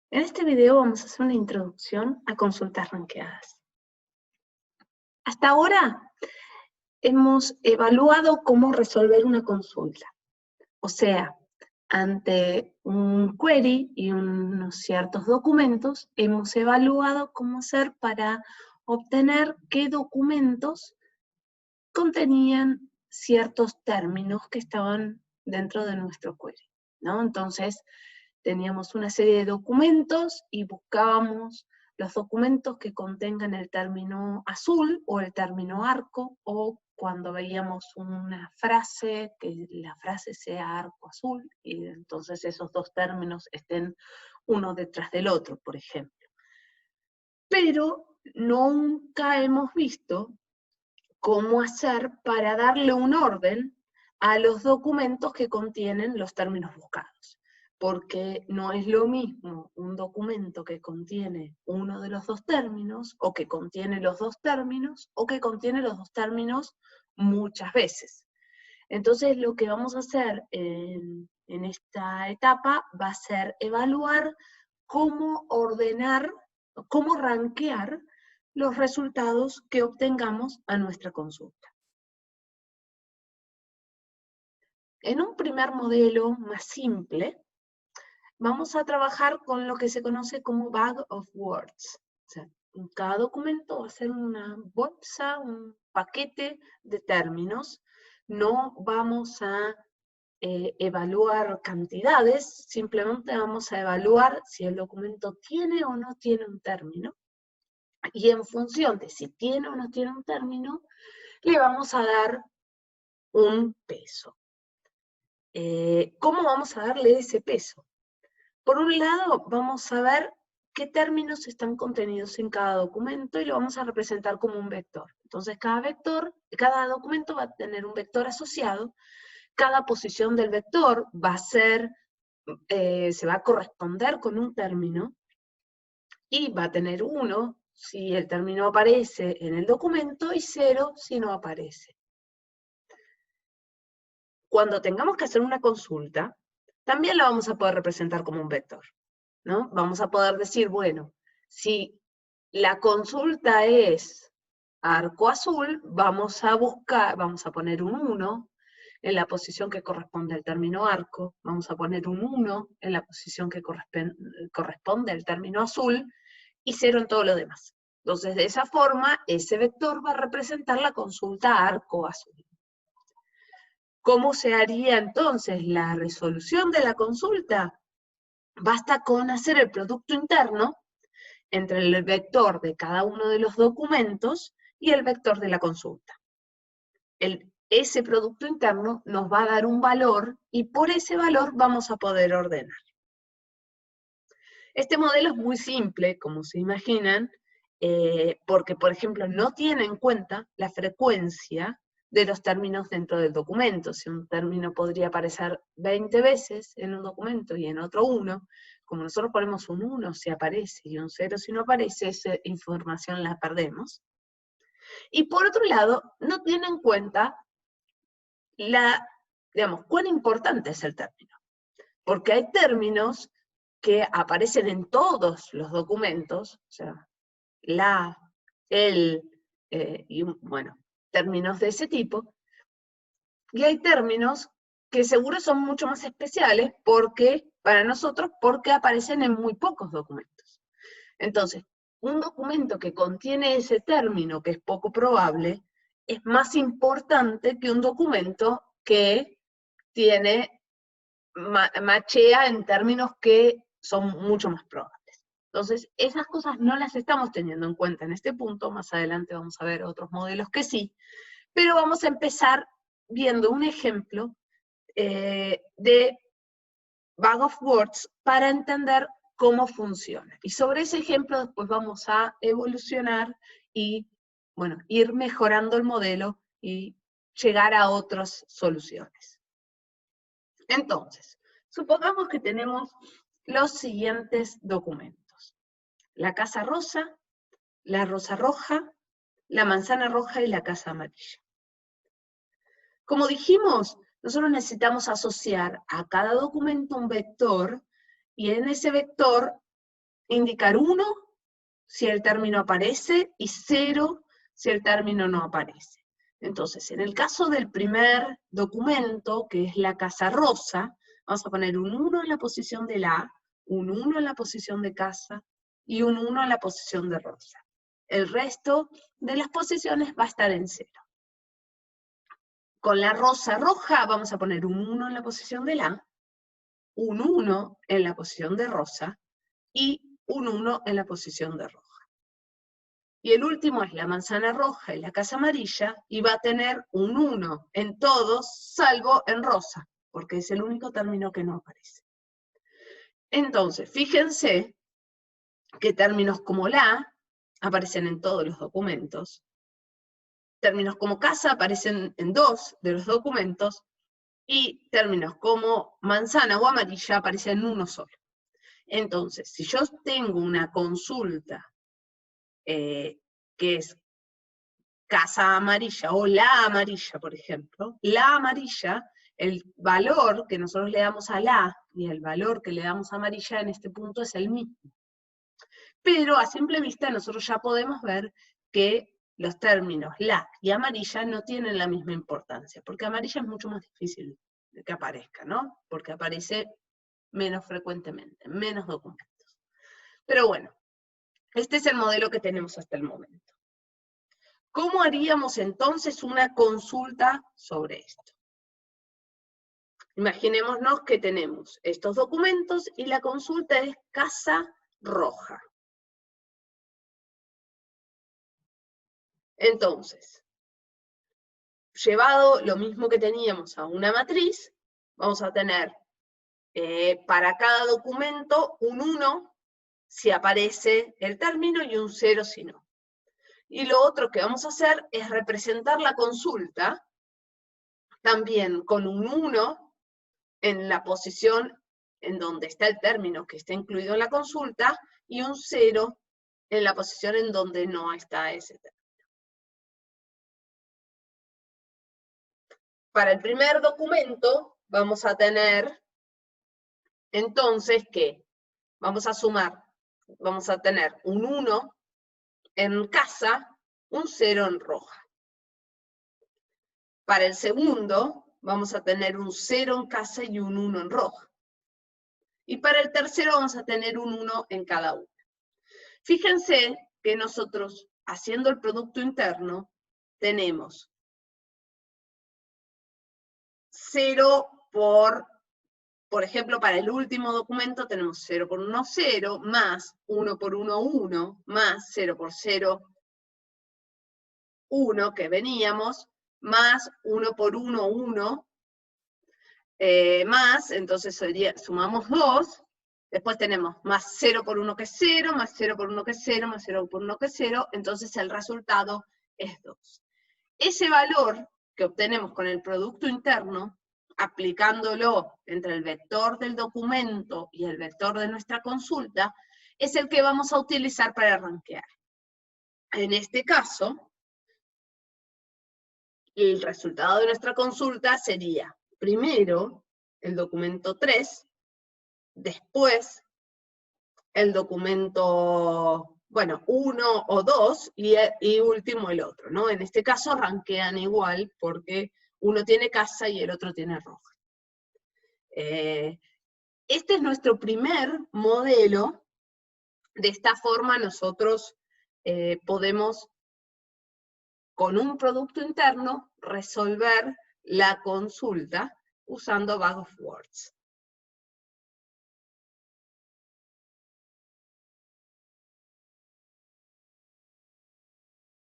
En este video vamos a hacer una introducción a consultas rankeadas. Hasta ahora hemos evaluado cómo resolver una consulta. O sea, ante un query y unos ciertos documentos, hemos evaluado cómo hacer para obtener qué documentos contenían ciertos términos que estaban dentro de nuestro query, ¿no? Entonces, teníamos una serie de documentos y buscábamos los documentos que contengan el término azul o el término arco, o cuando veíamos una frase, que la frase sea arco azul, y entonces esos dos términos estén uno detrás del otro, por ejemplo. Pero nunca hemos visto cómo hacer para darle un orden a los documentos que contienen los términos buscados. Porque no es lo mismo un documento que contiene uno de los dos términos, o que contiene los dos términos, o que contiene los dos términos muchas veces. Entonces lo que vamos a hacer en esta etapa va a ser evaluar cómo ordenar, cómo rankear los resultados que obtengamos a nuestra consulta. En un primer modelo más simple, vamos a trabajar con lo que se conoce como bag of words. O sea, cada documento va a ser una bolsa, un paquete de términos. No vamos a evaluar cantidades, simplemente vamos a evaluar si el documento tiene o no tiene un término. Y en función de si tiene o no tiene un término, le vamos a dar un peso. ¿Cómo vamos a darle ese peso? Por un lado, vamos a ver qué términos están contenidos en cada documento y lo vamos a representar como un vector. Entonces, cada documento va a tener un vector asociado. Cada posición del vector va a ser, se va a corresponder con un término y va a tener 1 si el término aparece en el documento y 0 si no aparece. Cuando tengamos que hacer una consulta, también la vamos a poder representar como un vector, ¿no? Vamos a poder decir, bueno, si la consulta es arco azul, vamos a poner un 1 en la posición que corresponde al término arco, vamos a poner un 1 en la posición que corresponde al término azul, y 0 en todo lo demás. Entonces, de esa forma, ese vector va a representar la consulta arco azul. ¿Cómo se haría entonces la resolución de la consulta? Basta con hacer el producto interno entre el vector de cada uno de los documentos y el vector de la consulta. Ese producto interno nos va a dar un valor y por ese valor vamos a poder ordenar. Este modelo es muy simple, como se imaginan, porque, por ejemplo, no tiene en cuenta la frecuencia de los términos dentro del documento. Si un término podría aparecer 20 veces en un documento y en otro 1, como nosotros ponemos un 1 si aparece y un 0 si no aparece, esa información la perdemos. Y por otro lado, no tiene en cuenta cuán importante es el término. Porque hay términos que aparecen en todos los documentos, o sea, la, el, y bueno, términos de ese tipo, y hay términos que seguro son mucho más especiales para nosotros porque aparecen en muy pocos documentos. Entonces, un documento que contiene ese término, que es poco probable, es más importante que un documento que machea en términos que son mucho más probables. Entonces, esas cosas no las estamos teniendo en cuenta en este punto. Más adelante vamos a ver otros modelos que sí, pero vamos a empezar viendo un ejemplo de bag of words para entender cómo funciona. Y sobre ese ejemplo después vamos a evolucionar y, bueno, ir mejorando el modelo y llegar a otras soluciones. Entonces, supongamos que tenemos los siguientes documentos: la casa rosa, la rosa roja, la manzana roja y la casa amarilla. Como dijimos, nosotros necesitamos asociar a cada documento un vector, y en ese vector indicar 1 si el término aparece y 0 si el término no aparece. Entonces, en el caso del primer documento, que es la casa rosa, vamos a poner un 1 en la posición de la, un 1 en la posición de casa y un 1 en la posición de rosa. El resto de las posiciones va a estar en 0. Con la rosa roja vamos a poner un 1 en la posición de la, un 1 en la posición de rosa y un 1 en la posición de roja. Y el último es la manzana roja y la casa amarilla, y va a tener un 1 en todos, salvo en rosa, porque es el único término que no aparece. Entonces, fíjense que términos como la aparecen en todos los documentos. Términos como casa aparecen en 2 de los documentos, y términos como manzana o amarilla aparecen en uno solo. Entonces, si yo tengo una consulta que es casa amarilla o la amarilla, por ejemplo, la amarilla, el valor que nosotros le damos a la y el valor que le damos a amarilla en este punto es el mismo. Pero a simple vista nosotros ya podemos ver que los términos la y amarilla no tienen la misma importancia, porque amarilla es mucho más difícil de que aparezca, ¿no? Porque aparece menos frecuentemente, menos documentos. Pero bueno, este es el modelo que tenemos hasta el momento. ¿Cómo haríamos entonces una consulta sobre esto? Imaginémonos que tenemos estos documentos y la consulta es casa roja. Entonces, llevado lo mismo que teníamos a una matriz, vamos a tener para cada documento un 1 si aparece el término y un 0 si no. Y lo otro que vamos a hacer es representar la consulta también con un 1 en la posición en donde está el término que está incluido en la consulta y un 0 en la posición en donde no está ese término. Para el primer documento vamos a tener entonces que vamos a sumar, vamos a tener un 1 en casa, un 0 en roja. Para el segundo vamos a tener un 0 en casa y un 1 en roja. Y para el tercero vamos a tener un 1 en cada uno. Fíjense que nosotros, haciendo el producto interno, tenemos 0 por ejemplo, para el último documento tenemos 0 por 1, 0, más 1 por 1, 1, más 0 por 0, 1 que veníamos, más 1 por 1, 1, más, entonces sería, sumamos 2, después tenemos más 0 por 1 que es 0, más 0 por 1 que es 0, más 0 por 1 que es 0, entonces el resultado es 2. Ese valor que obtenemos con el producto interno, aplicándolo entre el vector del documento y el vector de nuestra consulta, es el que vamos a utilizar para rankear. En este caso, el resultado de nuestra consulta sería, primero, el documento 3, después, el documento, bueno, 1 o 2, y último el otro, ¿no? En este caso rankean igual, porque uno tiene casa y el otro tiene roja. Este es nuestro primer modelo. De esta forma nosotros podemos, con un producto interno, resolver la consulta usando Bag of Words.